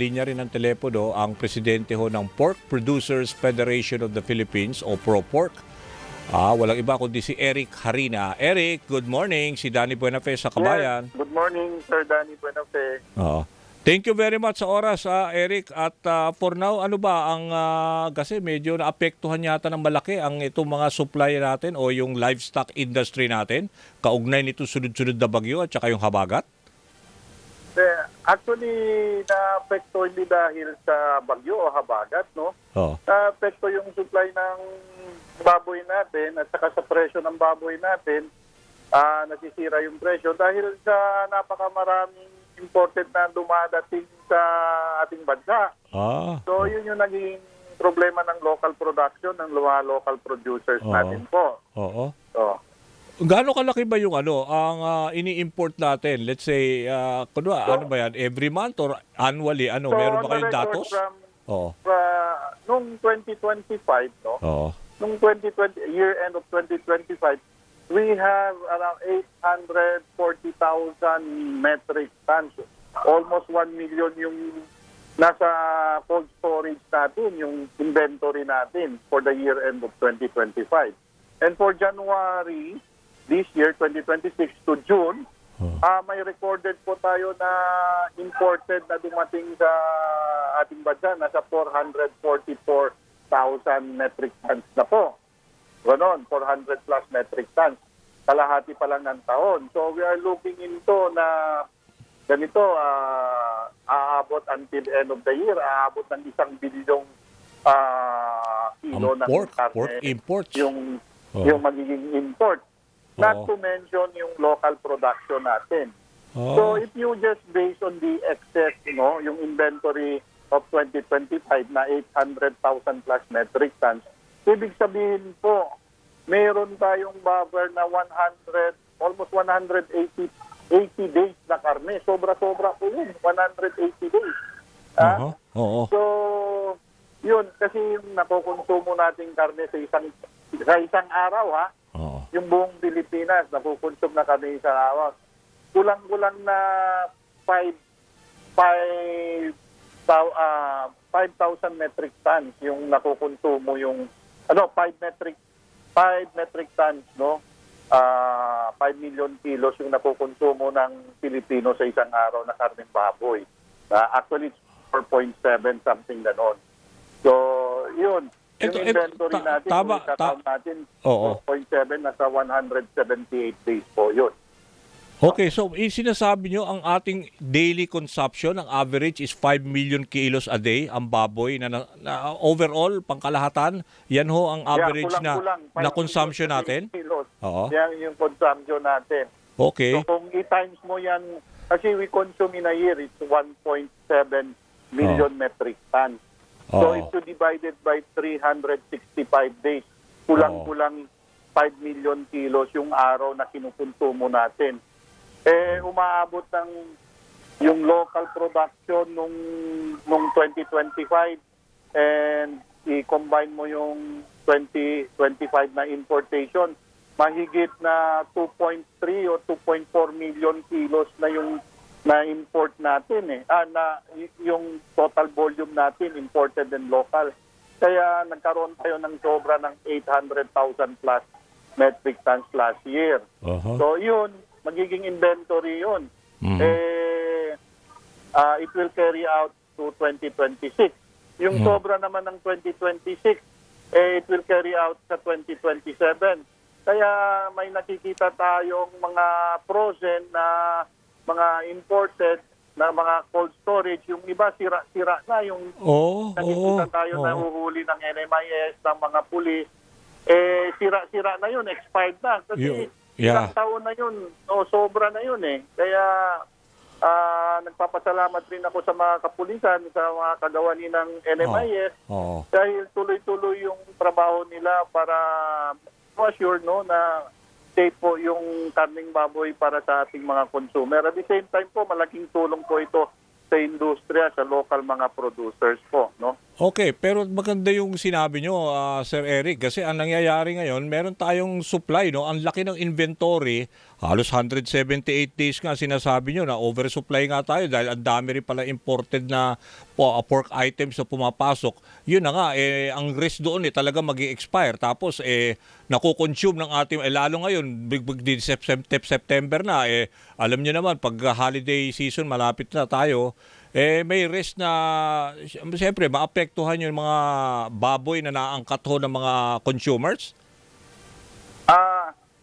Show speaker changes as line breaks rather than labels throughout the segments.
Linya rin ng telepono ang presidente ho ng Pork Producers Federation of the Philippines o ProPork. Walang iba kundi si Eric Harina. Eric, good morning. Si Danny Buenafe sa Kabayan.
Yes, good morning, Sir Danny Buenafe.
Thank you very much sa oras, Eric. At for now, ano ba ang kasi medyo naapektuhan yata ng malaki ang itong mga supply natin o yung livestock industry natin. Kaugnay nito sunod-sunod na bagyo at saka yung habagat.
Actually, na-apekto hindi dahil sa bagyo o habagat, no? Na-apekto yung supply ng baboy natin at saka sa presyo ng baboy natin, nasisira yung presyo dahil sa napakamaraming imported na dumadating sa ating bansa. So, yun yung naging problema ng local production, ng local producers natin po.
Oo. Gaano kalaki ba yung ang ini-import natin? Let's say, ano ba yan? Every month or annually? Meron ba kayong datos?
Noong 2025, no? Noong year end of 2025, we have around 840,000 metric tons. Almost 1 million yung nasa cold storage natin, yung inventory natin for the year end of 2025. And for January this year, 2026 to June, may recorded po tayo na imported na dumating sa ating bansa, nasa 444,000 metric tons na po. Ganon, 400 plus metric tons. Kalahati pa lang ng taon. So we are looking into na ganito, aabot until end of the year, aabot ng 1 bilyong kilo ng
pork imports.
Yung magiging import. Not to mention yung local production natin. So if you just base on the excess, yung inventory of 2025 na 800,000 plus metric tons, ibig sabihin po, meron tayong buffer na almost 180 days na karne. Sobra-sobra po yun, 180 days. So, yun, kasi yung nakukonsumo nating karne sa isang araw, yung buong Pilipinas, nakukonsume na kami isang araw. Kulang-kulang na 5,000 metric tons yung nakukonsumo yung 5 metric tons, 5 million kilos yung nakukonsumo ng Pilipino sa isang araw na karneng baboy. Actually, it's 4.7 something ganon. So, yun. Yung inventory natin, natin 4.7, nasa 178 days po yun.
Okay, so sinasabi nyo ang ating daily consumption, ang average is 5 million kilos a day, ang baboy na overall, pangkalahatan, yan ho ang average na consumption natin?
Yan yung consumption natin.
Okay.
So kung i-times mo yan, kasi we consume in a year, it's 1.7 million metric tons. So if you divide it by 365 days, kulang-kulang 5 million kilos yung araw na kinukonsumo natin. Umaabot ng yung local production nung 2025 and i-combine mo yung 2025 na importation, mahigit na 2.3 o 2.4 million kilos na yung na-import natin yung total volume natin, imported and local. Kaya nagkaroon tayo ng sobra ng 800,000 plus metric tons last year. So yun, magiging inventory yun. It will carry out to 2026. Yung sobra naman ng 2026, it will carry out sa 2027. Kaya may nakikita tayong mga frozen na mga imported na mga cold storage, yung iba sira-sira na, yung nakikita tayo na uhuli ng NMIS, ng mga pulis, sira-sira na yun, expired na. Kasi ilang taon na yun, sobra na yun Kaya nagpapasalamat rin ako sa mga kapulisan, sa mga kagawani ng NMIS, dahil tuloy-tuloy yung trabaho nila para ma-assure na safe po yung karning baboy para sa ating mga consumer. At the same time po, malaking tulong po ito sa industriya, sa local mga producers po,
Okay, pero maganda yung sinabi nyo, Sir Eric, kasi ang nangyayari ngayon, meron tayong supply, no? Ang laki ng inventory, halos 178 days nga sinasabi nyo na oversupply nga tayo dahil ang dami rin pala imported na pork items na pumapasok. Yun na nga, ang risk doon talaga mag-i-expire. Tapos nakukonsume ng ating, lalo ngayon, September na, alam nyo naman, pag holiday season, malapit na tayo, may risk na siyempre maapektuhan yung mga baboy na naangkat ho ng mga consumers?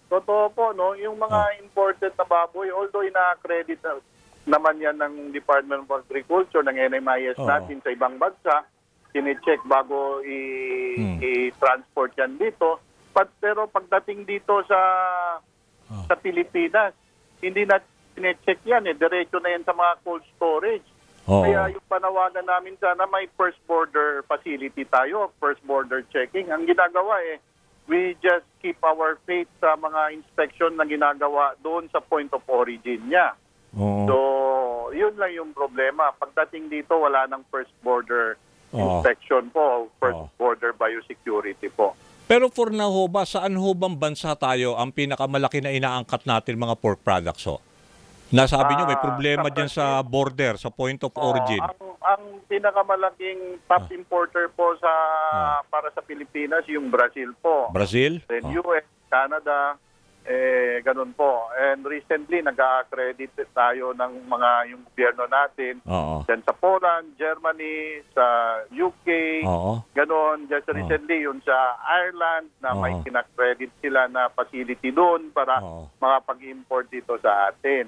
Totoo po, no? Yung mga imported na baboy, although ina-credit naman yan ng Department of Agriculture, ng NMIS natin sa ibang bansa, sine-check bago i-transport yan dito. Pero pagdating dito sa Pilipinas, hindi na sine-check yan. Diretso na yan sa mga cold storage. Kaya yung panawagan namin sana may first border facility tayo, first border checking. Ang ginagawa we just keep our faith sa mga inspection na ginagawa doon sa point of origin niya. So, yun lang yung problema. Pagdating dito, wala nang first border inspection po, first border biosecurity po.
Pero for now ho ba, saan ho bang bansa tayo ang pinakamalaki na inaangkat natin mga pork products ho? Nasabi nyo, may problema dyan sa border, sa point of origin.
Ang pinakamalaking top importer po para sa Pilipinas, yung Brazil po.
Brazil?
Then US, Canada, ganun po. And recently, nag-accredit tayo ng yung gobyerno natin. Dyan sa Poland, Germany, sa UK, ganun. Just recently, yun sa Ireland, na may kinakredit sila na facility doon para makapag-import dito sa atin.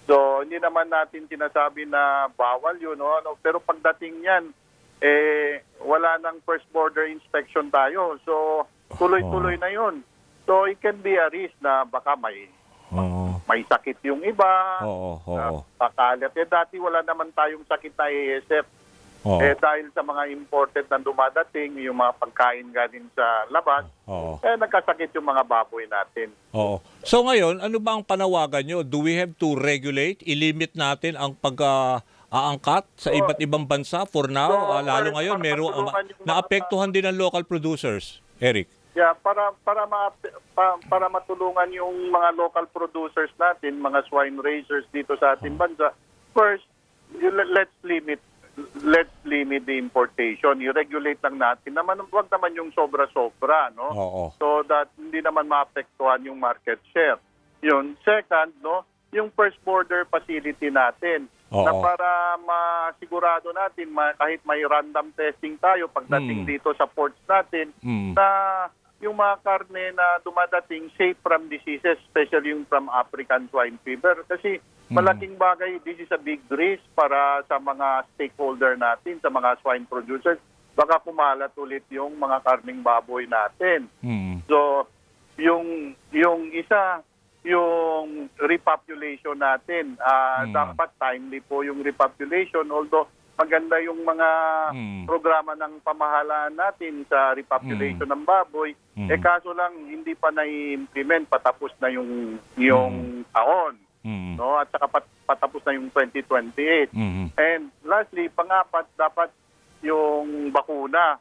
So, hindi naman natin sinasabi na bawal yun, no? Pero pagdating yan, wala nang first border inspection tayo. So, tuloy-tuloy na yun. So, it can be a risk na baka may sakit yung iba, pakalat. Dati wala naman tayong sakit na ASF. Dahil sa mga imported na dumadating, yung mga pagkain galing sa labas, nagkasakit yung mga baboy natin.
So ngayon, ano ba ang panawagan nyo? Do we have to regulate, ilimit natin ang pag-aangkat sa iba't ibang bansa for now? Lalo ngayon, naapektuhan din ang local producers. Eric?
Yeah, para matulungan yung mga local producers natin, mga swine raisers dito sa ating bansa, first, let's limit the importation. I-regulate lang natin. Wag naman yung sobra-sobra, no? So that hindi naman maapektuhan yung market share. Yun. Second, no, yung first border facility natin na para masigurado natin kahit may random testing tayo pagdating dito sa ports natin na yung mga karne na dumadating safe from diseases, especially yung from African swine fever. Kasi malaking bagay, this is a big risk para sa mga stakeholder natin, sa mga swine producers. Baka kumalat ulit yung mga karning baboy natin. So, yung isa, yung repopulation natin, dapat timely po yung repopulation. Although, maganda yung mga programa ng pamahalaan natin sa repopulation ng baboy. Kaso lang, hindi pa na-implement, patapos na yung taon. No? At saka patapos na yung 2028. And lastly, pangapat, dapat yung bakuna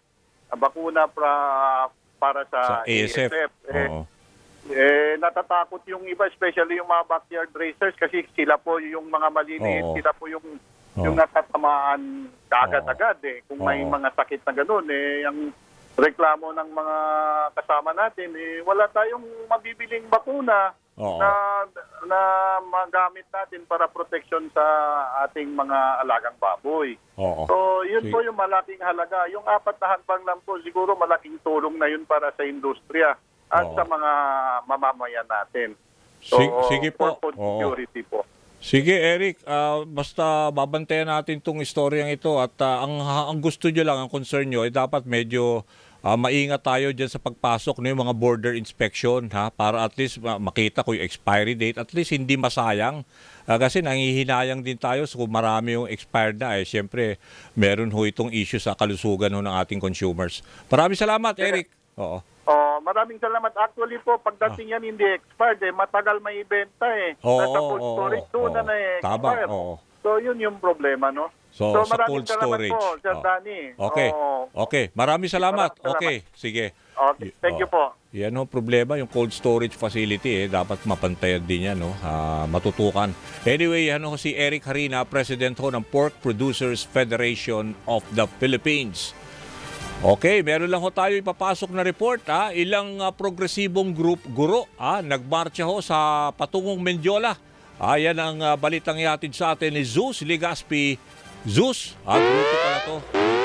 para sa ASF. Natatakot yung iba, especially yung mga backyard racers, kasi sila po yung mga maliliit, sila po yung natatamaan agad-agad kung may mga sakit na gano'n ang reklamo ng mga kasama natin wala tayong mabibiling bakuna na magamit natin para protection sa ating mga alagang baboy. So yun po yung malaking halaga. Yung 4 na hakbang lang po, siguro malaking tulong na yun para sa industriya at sa mga mamamayan natin. So,
sige po.
For food security po.
Sige Eric, basta babantayan natin itong istoryang ito at ang gusto nyo lang, ang concern nyo, dapat medyo maingat tayo dyan sa pagpasok yung mga border inspection para at least makita ko yung expiry date, at least hindi masayang kasi nangihinayang din tayo so kung marami yung expired na syempre meron ho itong issue sa kalusugan ng ating consumers. Maraming salamat Eric.
Maraming salamat. Actually po, pagdating yan hindi expired matagal may ibenta nasa food storage doon na expire. So yun yung problema, no?
So, sa
maraming
cold
salamat
storage.
po, Sir
Oh.
Danny.
Okay.
Oo.
Okay. Maraming salamat.
Maraming salamat.
Okay. Sige.
Okay, thank you po.
Yan ang problema, yung cold storage facility, dapat mapantayan din yan, no? Matutukan. Anyway, yan ho si Eric Harina, President ho ng Pork Producers Federation of the Philippines. Okay, meron lang ho tayo ipapasok na report. Ilang progresibong guro nagmarcha ho sa patungong Mendiola. Yan ang balitang ihatid sa atin ni Zeus Legaspi. Zeus, grupo pala to.